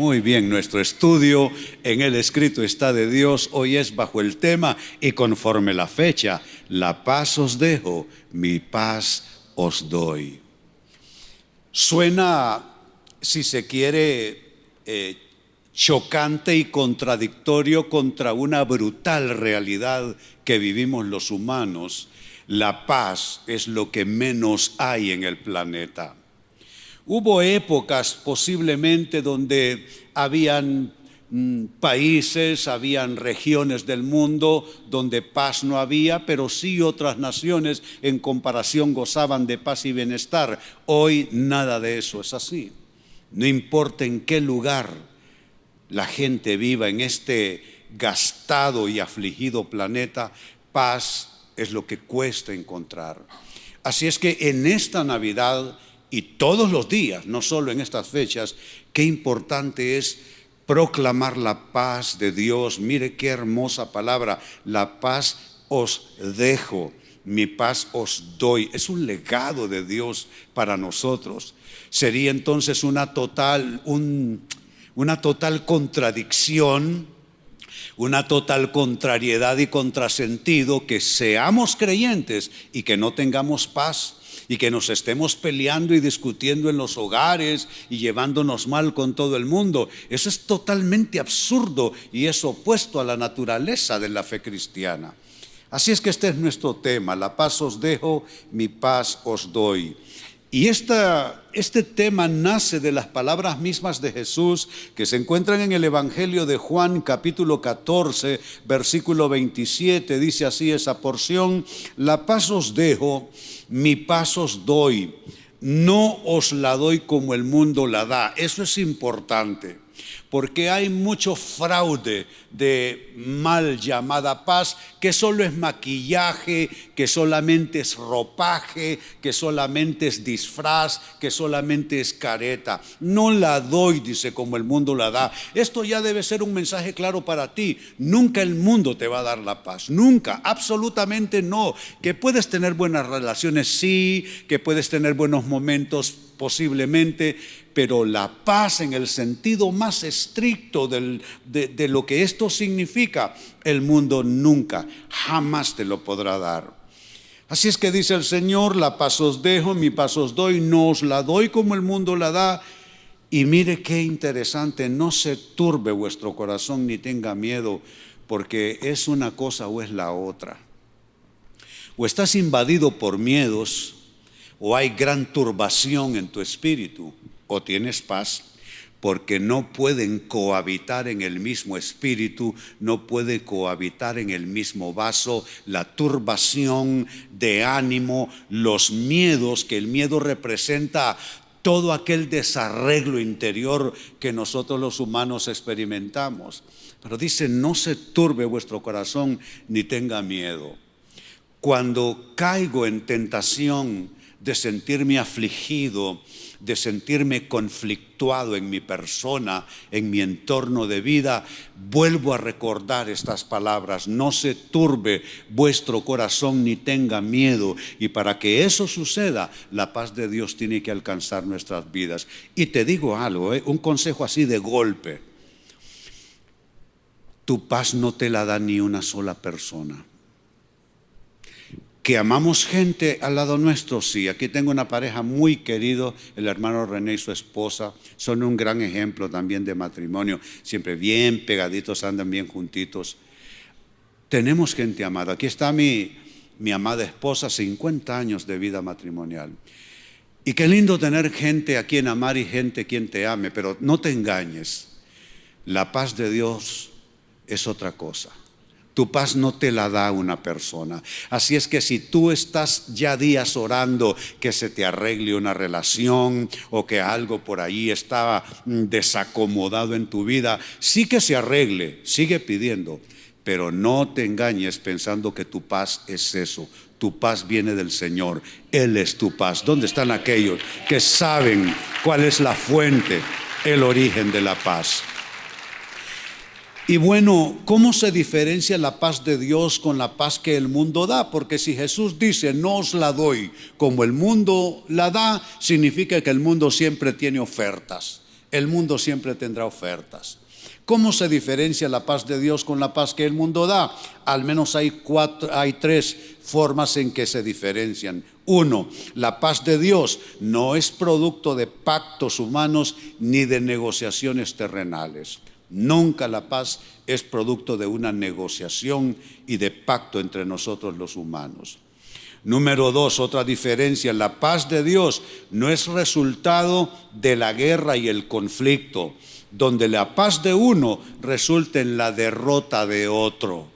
muy bien. Nuestro estudio en el escrito está de Dios. Hoy es bajo el tema y conforme la fecha: la paz os dejo, mi paz os doy. Suena, si se quiere, chocante y contradictorio contra una brutal realidad que vivimos los humanos. La paz es lo que menos hay en el planeta. Hubo épocas posiblemente donde habían países, habían regiones del mundo donde paz no había, pero sí otras naciones en comparación gozaban de paz y bienestar. Hoy nada de eso es así. No importa en qué lugar la gente viva en este gastado y afligido planeta, paz es lo que cuesta encontrar. Así es que en esta Navidad y todos los días, no solo en estas fechas, qué importante es proclamar la paz de Dios. Mire qué hermosa palabra: la paz os dejo, mi paz os doy. Es un legado de Dios para nosotros. Sería entonces una total contradicción, una total contrariedad y contrasentido que seamos creyentes y que no tengamos paz, y que nos estemos peleando y discutiendo en los hogares y llevándonos mal con todo el mundo. Eso es totalmente absurdo y es opuesto a la naturaleza de la fe cristiana. Así es que este es nuestro tema: la paz os dejo, mi paz os doy. Y este tema nace de las palabras mismas de Jesús que se encuentran en el Evangelio de Juan, capítulo 14, versículo 27. Dice así esa porción: la paz os dejo, mi paz os doy, no os la doy como el mundo la da. Eso es importante, porque hay mucho fraude de mal llamada paz, que solo es maquillaje, que solamente es ropaje, que solamente es disfraz, que solamente es careta. No la doy, dice, como el mundo la da. Esto ya debe ser un mensaje claro para ti. Nunca el mundo te va a dar la paz, nunca, absolutamente no. Que puedes tener buenas relaciones, sí, que puedes tener buenos momentos, posiblemente, pero la paz en el sentido más estricto de lo que esto significa, el mundo nunca, jamás te lo podrá dar. Así es que dice el Señor: la paz os dejo, mi paz os doy, no os la doy como el mundo la da. Y mire qué interesante: no se turbe vuestro corazón ni tenga miedo, porque es una cosa o es la otra. O estás invadido por miedos, o hay gran turbación en tu espíritu, o tienes paz, porque no pueden cohabitar en el mismo espíritu, no puede cohabitar en el mismo vaso la turbación de ánimo, los miedos, que el miedo representa todo aquel desarreglo interior que nosotros los humanos experimentamos. Pero dice: no se turbe vuestro corazón ni tenga miedo. Cuando caigo en tentación de sentirme afligido, de sentirme conflictuado en mi persona, en mi entorno de vida, vuelvo a recordar estas palabras: no se turbe vuestro corazón ni tenga miedo. Y para que eso suceda, la paz de Dios tiene que alcanzar nuestras vidas. Y te digo algo, un consejo así de golpe: tu paz no te la da ni una sola persona. Que amamos gente al lado nuestro, sí. Aquí tengo una pareja muy querida, el hermano René y su esposa. Son un gran ejemplo también de matrimonio. Siempre bien pegaditos, andan bien juntitos. Tenemos gente amada. Aquí está mi amada esposa, 50 años de vida matrimonial. Y qué lindo tener gente a quien amar y gente a quien te ame. Pero no te engañes, la paz de Dios es otra cosa. Tu paz no te la da una persona. Así es que si tú estás ya días orando que se te arregle una relación, o que algo por ahí estaba desacomodado en tu vida, sí que se arregle, sigue pidiendo, pero no te engañes pensando que tu paz es eso. Tu paz viene del Señor, Él es tu paz. ¿Dónde están aquellos que saben cuál es la fuente, el origen de la paz? Y bueno, ¿cómo se diferencia la paz de Dios con la paz que el mundo da? Porque si Jesús dice: no os la doy como el mundo la da, significa que el mundo siempre tiene ofertas. El mundo siempre tendrá ofertas. ¿Cómo se diferencia la paz de Dios con la paz que el mundo da? Al menos hay tres formas en que se diferencian. Uno, la paz de Dios no es producto de pactos humanos ni de negociaciones terrenales. Nunca la paz es producto de una negociación y de pacto entre nosotros los humanos. Número dos, otra diferencia, la paz de Dios no es resultado de la guerra y el conflicto, donde la paz de uno resulta en la derrota de otro.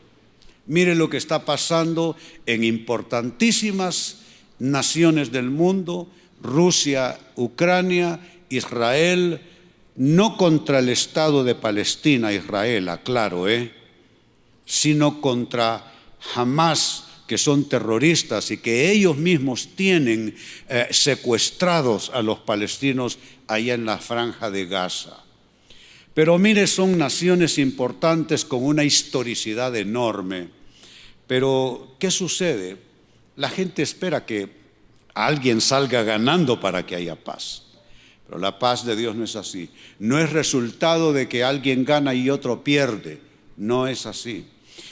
Mire lo que está pasando en importantísimas naciones del mundo: Rusia, Ucrania, Israel, no contra el Estado de Palestina, Israel, aclaro, sino contra Hamás, que son terroristas y que ellos mismos tienen secuestrados a los palestinos allá en la franja de Gaza. Pero mire, son naciones importantes con una historicidad enorme. Pero ¿qué sucede? La gente espera que alguien salga ganando para que haya paz. Pero la paz de Dios no es así. No es resultado de que alguien gana y otro pierde. No es así.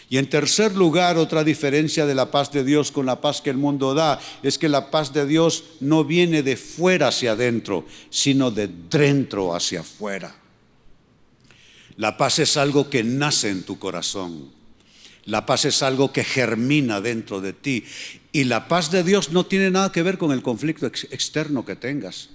Y en tercer lugar, otra diferencia de la paz de Dios con la paz que el mundo da es que la paz de Dios no viene de fuera hacia adentro, sino de dentro hacia afuera. La paz es algo que nace en tu corazón. La paz es algo que germina dentro de ti. Y la paz de Dios no tiene nada que ver con el conflicto externo que tengas.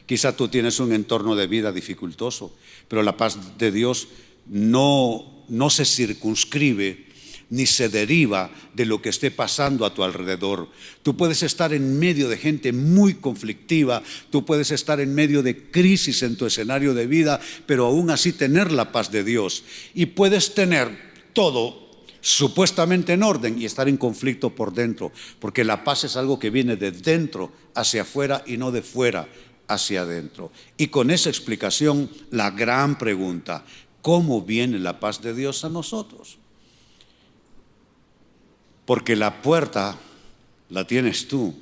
Quizá tú tienes un entorno de vida dificultoso, pero la paz de Dios no se circunscribe ni se deriva de lo que esté pasando a tu alrededor. Tú puedes estar en medio de gente muy conflictiva, tú puedes estar en medio de crisis en tu escenario de vida, pero aún así tener la paz de Dios. Y puedes tener todo supuestamente en orden y estar en conflicto por dentro, porque la paz es algo que viene de dentro hacia afuera y no de fuera hacia adentro. Y con esa explicación, la gran pregunta: ¿cómo viene la paz de Dios a nosotros? Porque la puerta la tienes tú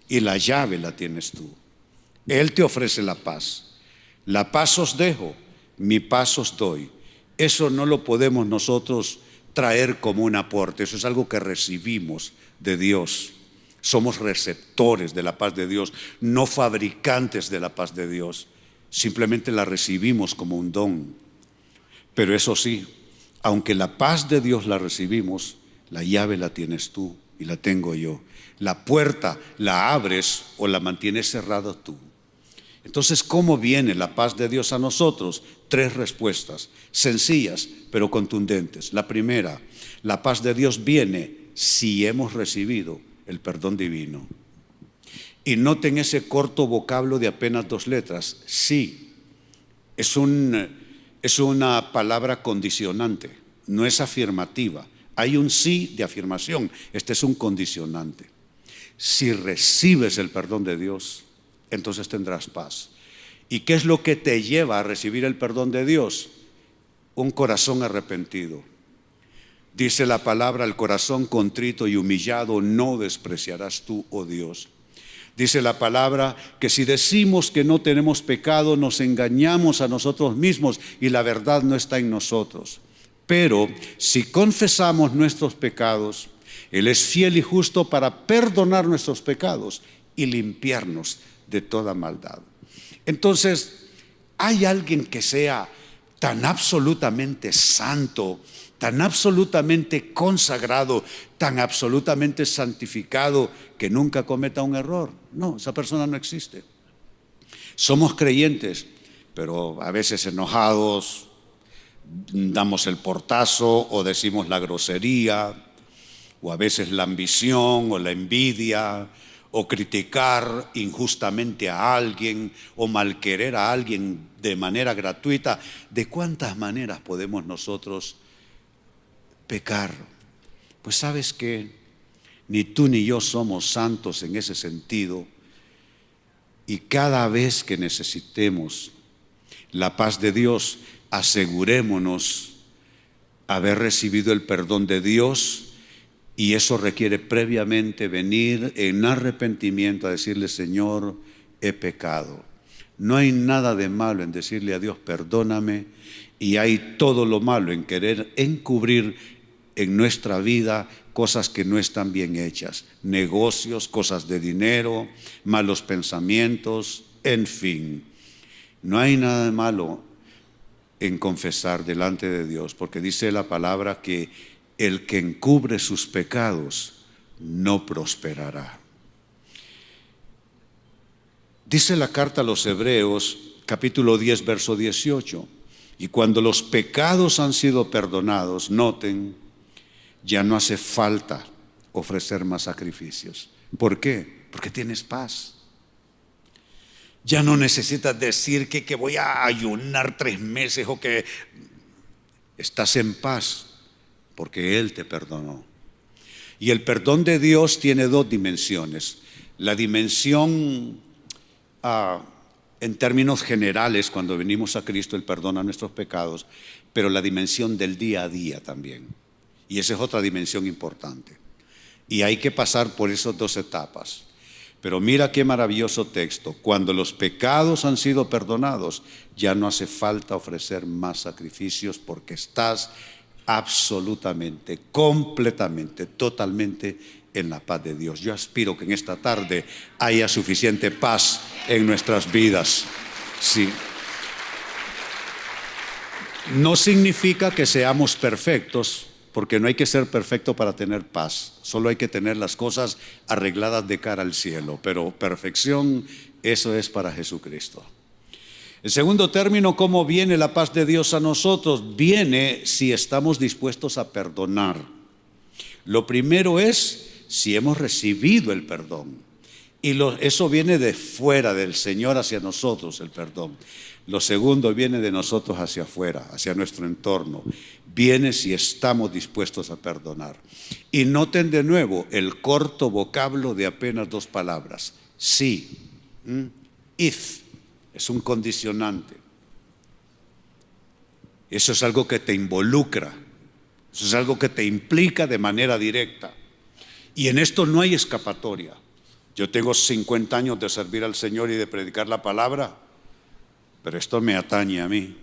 y la llave la tienes tú. Él te ofrece la paz. La paz os dejo, mi paz os doy. Eso no lo podemos nosotros traer como un aporte, eso es algo que recibimos de Dios. Somos receptores de la paz de Dios, no fabricantes de la paz de Dios. Simplemente la recibimos como un don. Pero eso sí, aunque la paz de Dios la recibimos, la llave la tienes tú y la tengo yo. La puerta la abres o la mantienes cerrada tú. Entonces, ¿cómo viene la paz de Dios a nosotros? Tres respuestas, sencillas pero contundentes. La primera, la paz de Dios viene si hemos recibido el perdón divino. Y noten ese corto vocablo de apenas 2 letras, sí. Es una palabra condicionante, no es afirmativa. Hay un sí de afirmación, este es un condicionante. Si recibes el perdón de Dios, entonces tendrás paz. ¿Y qué es lo que te lleva a recibir el perdón de Dios? Un corazón arrepentido. Dice la palabra: el corazón contrito y humillado no despreciarás tú, oh Dios. Dice la palabra que si decimos que no tenemos pecado, nos engañamos a nosotros mismos y la verdad no está en nosotros. Pero si confesamos nuestros pecados, Él es fiel y justo para perdonar nuestros pecados y limpiarnos de toda maldad. Entonces, ¿hay alguien que sea tan absolutamente santo, tan absolutamente consagrado, tan absolutamente santificado que nunca cometa un error? No, esa persona no existe. Somos creyentes, pero a veces enojados, damos el portazo o decimos la grosería, o a veces la ambición o la envidia, o criticar injustamente a alguien, o malquerer a alguien de manera gratuita. ¿De cuántas maneras podemos nosotros pecar? Pues sabes que ni tú ni yo somos santos en ese sentido, y cada vez que necesitemos la paz de Dios, asegurémonos haber recibido el perdón de Dios, y eso requiere previamente venir en arrepentimiento a decirle: Señor, he pecado. No hay nada de malo en decirle a Dios, perdóname, y hay todo lo malo en querer encubrir en nuestra vida cosas que no están bien hechas, negocios, cosas de dinero, malos pensamientos, en fin. No hay nada de malo en confesar delante de Dios, porque dice la palabra que el que encubre sus pecados no prosperará. Dice la carta a los Hebreos, capítulo 10, verso 18, y cuando los pecados han sido perdonados, noten, ya no hace falta ofrecer más sacrificios. ¿Por qué? Porque tienes paz. Ya no necesitas decir que voy a ayunar 3 meses o que estás en paz, porque Él te perdonó. Y el perdón de Dios tiene 2 dimensiones. La dimensión en términos generales, cuando venimos a Cristo, Él perdona nuestros pecados, pero la dimensión del día a día también. Y esa es otra dimensión importante. Y hay que pasar por esas 2 etapas. Pero mira qué maravilloso texto. Cuando los pecados han sido perdonados, ya no hace falta ofrecer más sacrificios porque estás absolutamente, completamente, totalmente en la paz de Dios. Yo aspiro que en esta tarde haya suficiente paz en nuestras vidas. Sí. No significa que seamos perfectos, porque no hay que ser perfecto para tener paz. Solo hay que tener las cosas arregladas de cara al cielo. Pero perfección, eso es para Jesucristo. En segundo término, ¿cómo viene la paz de Dios a nosotros? Viene si estamos dispuestos a perdonar. Lo primero es si hemos recibido el perdón. Y eso viene de fuera del Señor hacia nosotros, el perdón. Lo segundo viene de nosotros hacia afuera, hacia nuestro entorno. Viene si estamos dispuestos a perdonar. Y noten de nuevo el corto vocablo de apenas 2 palabras. Sí, if, es un condicionante. Eso es algo que te involucra. Eso es algo que te implica de manera directa. Y en esto no hay escapatoria. Yo tengo 50 años de servir al Señor y de predicar la palabra, pero esto me atañe a mí,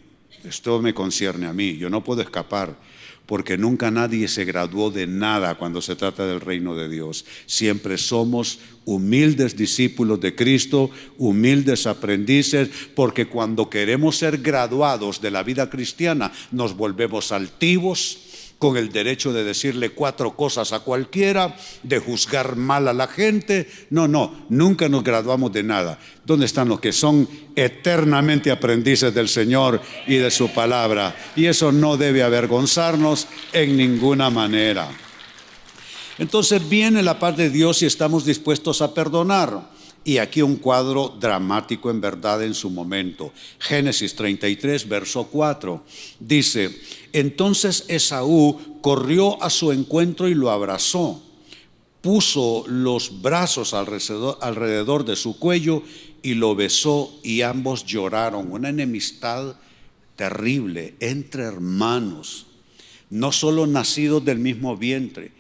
esto me concierne a mí. Yo no puedo escapar, porque nunca nadie se graduó de nada cuando se trata del reino de Dios. Siempre somos humildes discípulos de Cristo, humildes aprendices, porque cuando queremos ser graduados de la vida cristiana, nos volvemos altivos, con el derecho de decirle 4 cosas a cualquiera, de juzgar mal a la gente. No, nunca nos graduamos de nada. ¿Dónde están los que son eternamente aprendices del Señor y de su palabra? Y eso no debe avergonzarnos en ninguna manera. Entonces viene la paz de Dios y estamos dispuestos a perdonar. Y aquí un cuadro dramático en verdad en su momento. Génesis 33, verso 4, dice: entonces Esaú corrió a su encuentro y lo abrazó, puso los brazos alrededor de su cuello y lo besó, y ambos lloraron. Una enemistad terrible entre hermanos, no solo nacidos del mismo vientre,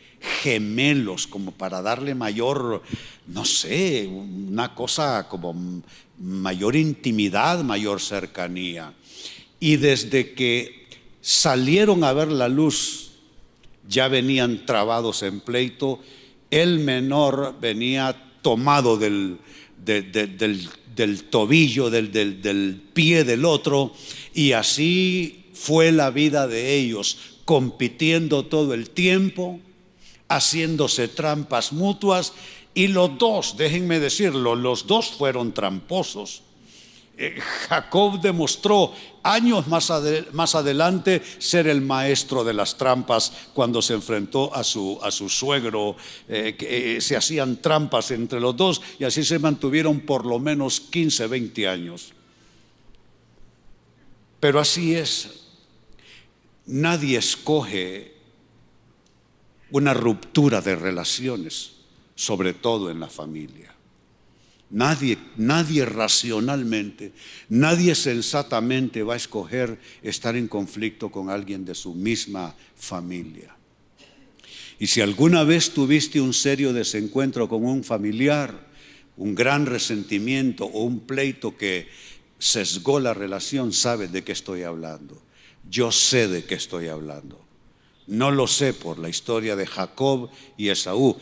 gemelos, como para darle mayor, no sé, una cosa como mayor intimidad, mayor cercanía. Y desde que salieron a ver la luz, ya venían trabados en pleito. El menor venía tomado del tobillo, del pie del otro, y así fue la vida de ellos, compitiendo todo el tiempo, haciéndose trampas mutuas. Y los 2, déjenme decirlo, los 2 fueron tramposos. Jacob demostró años más adelante ser el maestro de las trampas cuando se enfrentó a su suegro, que se hacían trampas entre los 2, y así se mantuvieron por lo menos 15, 20 años. Pero así es, nadie escoge una ruptura de relaciones, sobre todo en la familia. Nadie racionalmente, nadie sensatamente va a escoger estar en conflicto con alguien de su misma familia. Y si alguna vez tuviste un serio desencuentro con un familiar, un gran resentimiento o un pleito que sesgó la relación, sabe de qué estoy hablando. Yo sé de qué estoy hablando. No lo sé por la historia de Jacob y Esaú.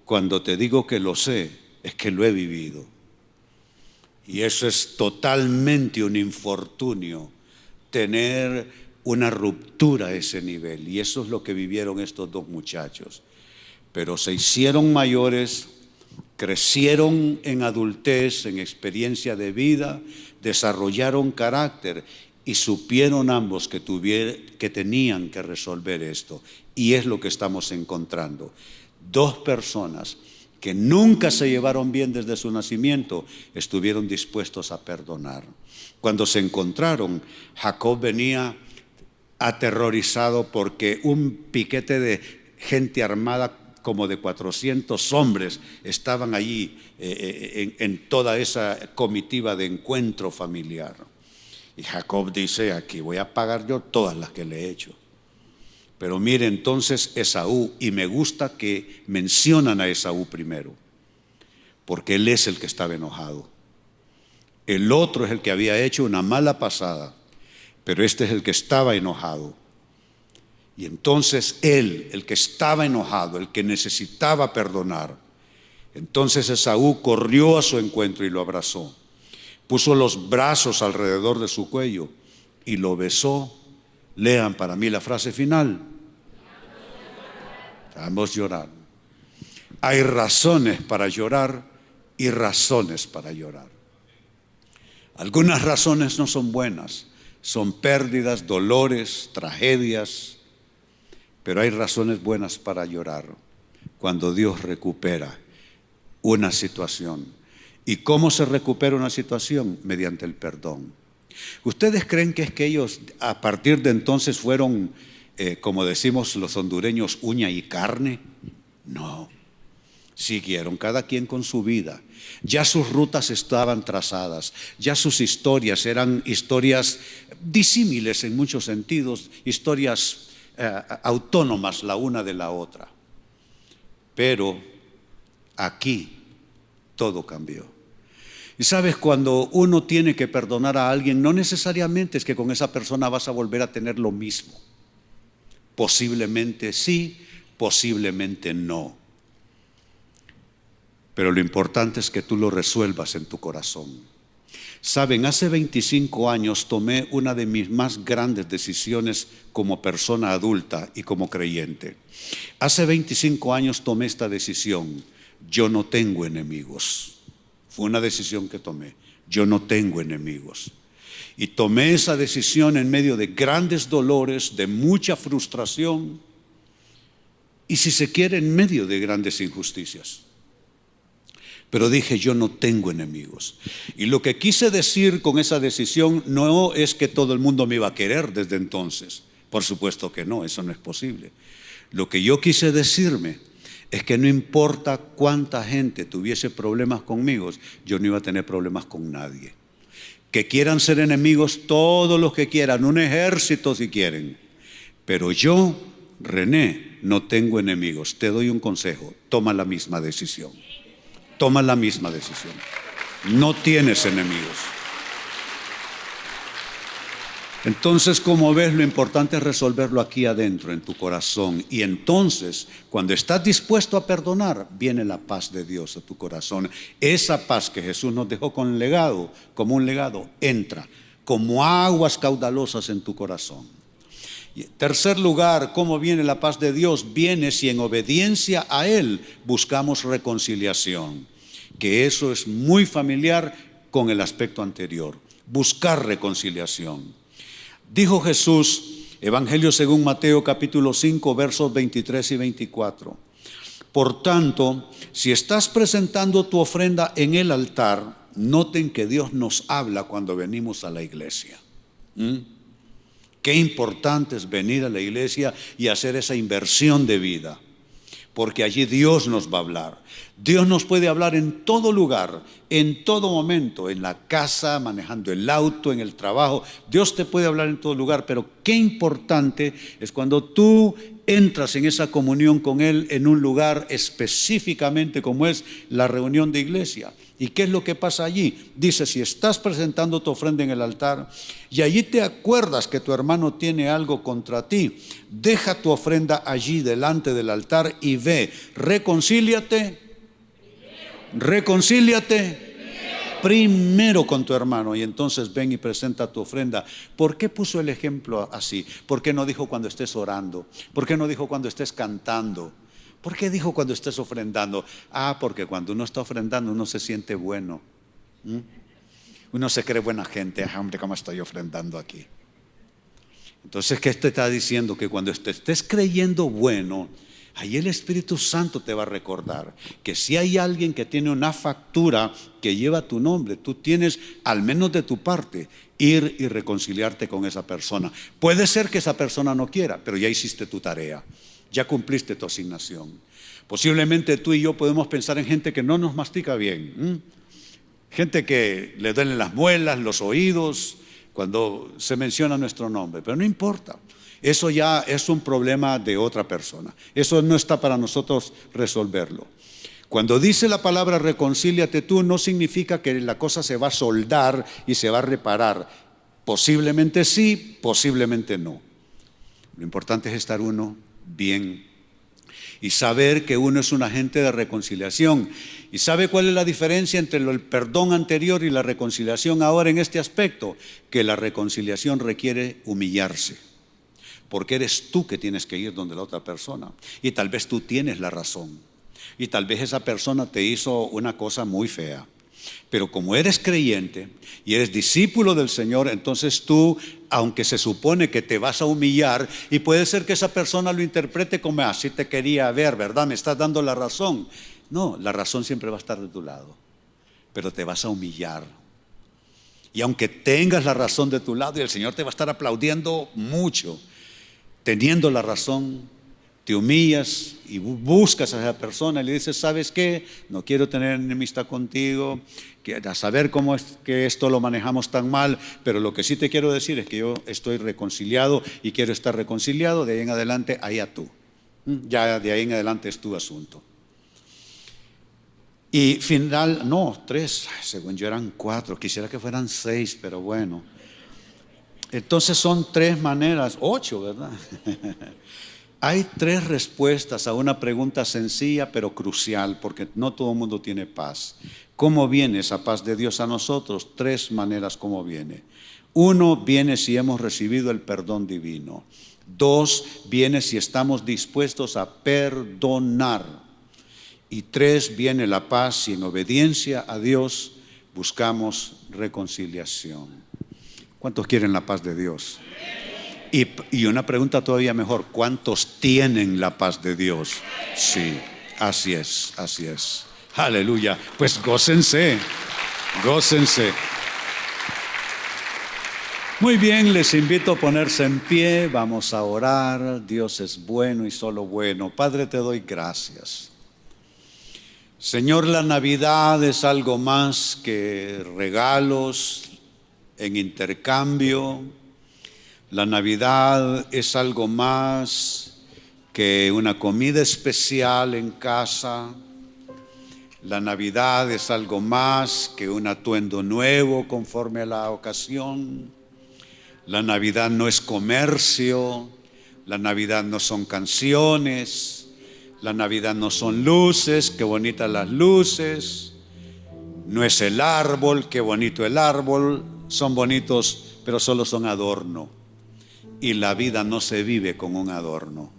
Cuando te digo que lo sé, es que lo he vivido. Y eso es totalmente un infortunio, tener una ruptura a ese nivel. Y eso es lo que vivieron estos dos muchachos. Pero se hicieron mayores, crecieron en adultez, en experiencia de vida, desarrollaron carácter y supieron ambos que tenían que resolver esto. Y es lo que estamos encontrando. Dos personas que nunca se llevaron bien desde su nacimiento, estuvieron dispuestos a perdonar. Cuando se encontraron, Jacob venía aterrorizado porque un piquete de gente armada como de 400 hombres estaban allí en toda esa comitiva de encuentro familiar. Y Jacob dice, aquí voy a pagar yo todas las que le he hecho. Pero mire entonces Esaú, y me gusta que mencionan a Esaú primero, porque él es el que estaba enojado. El otro es el que había hecho una mala pasada, pero este es el que estaba enojado. Y entonces él, el que estaba enojado, el que necesitaba perdonar, entonces Esaú corrió a su encuentro y lo abrazó. Puso los brazos alrededor de su cuello y lo besó. Lean para mí la frase final. Ambos lloraron. Hay razones para llorar y razones para llorar. Algunas razones no son buenas, son pérdidas, dolores, tragedias, pero hay razones buenas para llorar cuando Dios recupera una situación. ¿Y cómo se recupera una situación? Mediante el perdón. ¿Ustedes creen que es que ellos a partir de entonces fueron, como decimos los hondureños, uña y carne? No, siguieron cada quien con su vida. Ya sus rutas estaban trazadas, ya sus historias eran historias disímiles en muchos sentidos, historias autónomas la una de la otra. Pero aquí todo cambió. Y sabes, cuando uno tiene que perdonar a alguien, no necesariamente es que con esa persona vas a volver a tener lo mismo. Posiblemente sí, posiblemente no. Pero lo importante es que tú lo resuelvas en tu corazón. Saben, hace 25 años tomé una de mis más grandes decisiones como persona adulta y como creyente. Hace 25 años tomé esta decisión. Yo no tengo enemigos. Fue una decisión que tomé. Yo no tengo enemigos. Y tomé esa decisión en medio de grandes dolores, de mucha frustración y, si se quiere, en medio de grandes injusticias. Pero dije, yo no tengo enemigos. Y lo que quise decir con esa decisión no es que todo el mundo me iba a querer desde entonces. Por supuesto que no, eso no es posible. Lo que yo quise decirme es que no importa cuánta gente tuviese problemas conmigo, yo no iba a tener problemas con nadie. Que quieran ser enemigos todos los que quieran, un ejército si quieren. Pero yo, René, no tengo enemigos. Te doy un consejo, toma la misma decisión. Toma la misma decisión. No tienes enemigos. Entonces, como ves, lo importante es resolverlo aquí adentro, en tu corazón. Y entonces, cuando estás dispuesto a perdonar, viene la paz de Dios a tu corazón. Esa paz que Jesús nos dejó con legado, como un legado, entra como aguas caudalosas en tu corazón. Y en tercer lugar, ¿cómo viene la paz de Dios? Viene si en obediencia a Él buscamos reconciliación. Que eso es muy familiar con el aspecto anterior. Buscar reconciliación. Dijo Jesús, Evangelio según Mateo capítulo 5 versos 23 y 24. Por tanto, si estás presentando tu ofrenda en el altar, noten que Dios nos habla cuando venimos a la iglesia. Qué importante es venir a la iglesia y hacer esa inversión de vida, porque allí Dios nos va a hablar. Dios nos puede hablar en todo lugar, en todo momento, en la casa, manejando el auto, en el trabajo. Dios te puede hablar en todo lugar, pero qué importante es cuando tú entras en esa comunión con Él en un lugar específicamente como es la reunión de iglesia. ¿Y qué es lo que pasa allí? Dice, si estás presentando tu ofrenda en el altar y allí te acuerdas que tu hermano tiene algo contra ti, deja tu ofrenda allí delante del altar y ve, reconcíliate primero con tu hermano y entonces ven y presenta tu ofrenda. ¿Por qué puso el ejemplo así? ¿Por qué no dijo cuando estés orando? ¿Por qué no dijo cuando estés cantando? ¿Por qué dijo cuando estés ofrendando? Porque cuando uno está ofrendando uno se siente bueno. Uno se cree buena gente. Hombre, ¿cómo estoy ofrendando aquí? Entonces, ¿qué te está diciendo? Que cuando te estés creyendo bueno, ahí el Espíritu Santo te va a recordar que si hay alguien que tiene una factura que lleva tu nombre, tú tienes, al menos de tu parte, ir y reconciliarte con esa persona. Puede ser que esa persona no quiera, pero ya hiciste tu tarea, ya cumpliste tu asignación. Posiblemente tú y yo podemos pensar en gente que no nos mastica bien, gente que le duelen las muelas, los oídos, cuando se menciona nuestro nombre, pero no importa. Eso ya es un problema de otra persona. Eso no está para nosotros resolverlo. Cuando dice la palabra reconcíliate tú, no significa que la cosa se va a soldar y se va a reparar. Posiblemente sí, posiblemente no. Lo importante es estar uno bien y saber que uno es un agente de reconciliación. ¿Y sabe cuál es la diferencia entre el perdón anterior y la reconciliación ahora en este aspecto? Que la reconciliación requiere humillarse. Porque eres tú que tienes que ir donde la otra persona. Y tal vez tú tienes la razón. Y tal vez esa persona te hizo una cosa muy fea. Pero como eres creyente y eres discípulo del Señor, entonces tú, aunque se supone que te vas a humillar, y puede ser que esa persona lo interprete como así te quería ver, ¿verdad? Me estás dando la razón. No, la razón siempre va a estar de tu lado. Pero te vas a humillar. Y aunque tengas la razón de tu lado y el Señor te va a estar aplaudiendo mucho, teniendo la razón, te humillas y buscas a esa persona y le dices, ¿sabes qué? No quiero tener enemistad contigo, a saber cómo es que esto lo manejamos tan mal, pero lo que sí te quiero decir es que yo estoy reconciliado y quiero estar reconciliado, de ahí en adelante, allá tú. Ya de ahí en adelante es tu asunto. Y final, no, 3, según yo eran 4, quisiera que fueran 6, pero bueno. Entonces son 3 maneras, 8, ¿verdad? Hay 3 respuestas a una pregunta sencilla pero crucial, porque no todo el mundo tiene paz. ¿Cómo viene esa paz de Dios a nosotros? 3 maneras cómo viene. 1, viene si hemos recibido el perdón divino. 2, viene si estamos dispuestos a perdonar. Y 3, viene la paz si en obediencia a Dios buscamos reconciliación. ¿Cuántos quieren la paz de Dios? Y una pregunta todavía mejor, ¿cuántos tienen la paz de Dios? Sí, así es, así es. Aleluya. Pues gócense, gócense. Muy bien, les invito a ponerse en pie, vamos a orar. Dios es bueno y solo bueno. Padre, te doy gracias. Señor, la Navidad es algo más que regalos en intercambio. La Navidad es algo más que una comida especial en casa. La Navidad es algo más que un atuendo nuevo conforme a la ocasión. La Navidad no es comercio. La Navidad no son canciones. La Navidad no son luces, qué bonitas las luces. No es el árbol, qué bonito el árbol. Son bonitos, pero solo son adorno. Y la vida no se vive con un adorno.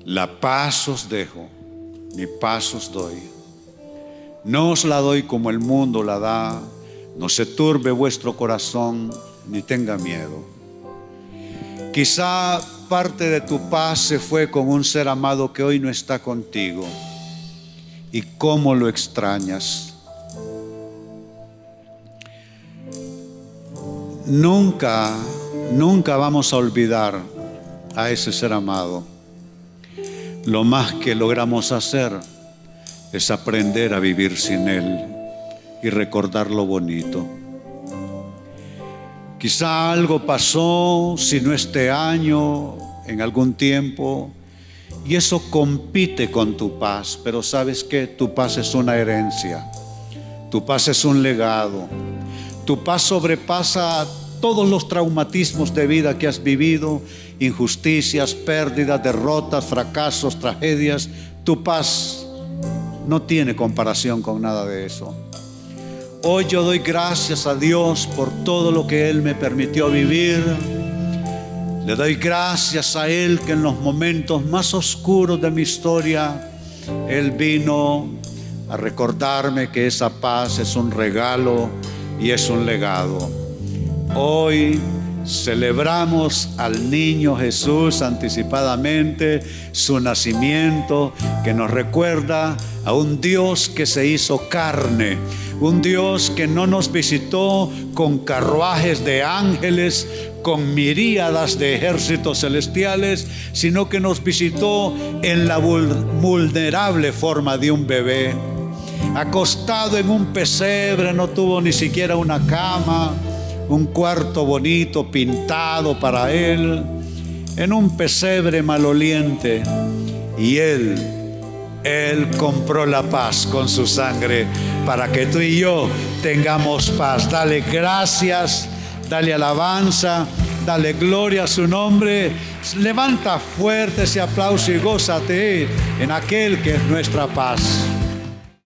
La paz os dejo, mi paz os doy. No os la doy como el mundo la da. No se turbe vuestro corazón, ni tenga miedo. Quizá parte de tu paz se fue con un ser amado que hoy no está contigo. ¿Y cómo lo extrañas? Nunca vamos a olvidar a ese ser amado. Lo más que logramos hacer es aprender a vivir sin Él y recordar lo bonito. Quizá algo pasó, si no este año, en algún tiempo, y eso compite con tu paz. Pero ¿sabes qué? Tu paz es una herencia, tu paz es un legado, tu paz sobrepasa todos los traumatismos de vida que has vivido, injusticias, pérdidas, derrotas, fracasos, tragedias. Tu paz no tiene comparación con nada de eso. Hoy yo doy gracias a Dios por todo lo que Él me permitió vivir. Le doy gracias a Él que en los momentos más oscuros de mi historia, Él vino a recordarme que esa paz es un regalo y es un legado. Hoy celebramos al niño Jesús anticipadamente, su nacimiento, que nos recuerda a un Dios que se hizo carne, un Dios que no nos visitó con carruajes de ángeles, con miríadas de ejércitos celestiales, sino que nos visitó en la vulnerable forma de un bebé, acostado en un pesebre. No tuvo ni siquiera una cama, un cuarto bonito pintado para Él, en un pesebre maloliente. Y Él compró la paz con su sangre para que tú y yo tengamos paz. Dale gracias, dale alabanza, dale gloria a su nombre. Levanta fuerte ese aplauso y gózate en aquel que es nuestra paz.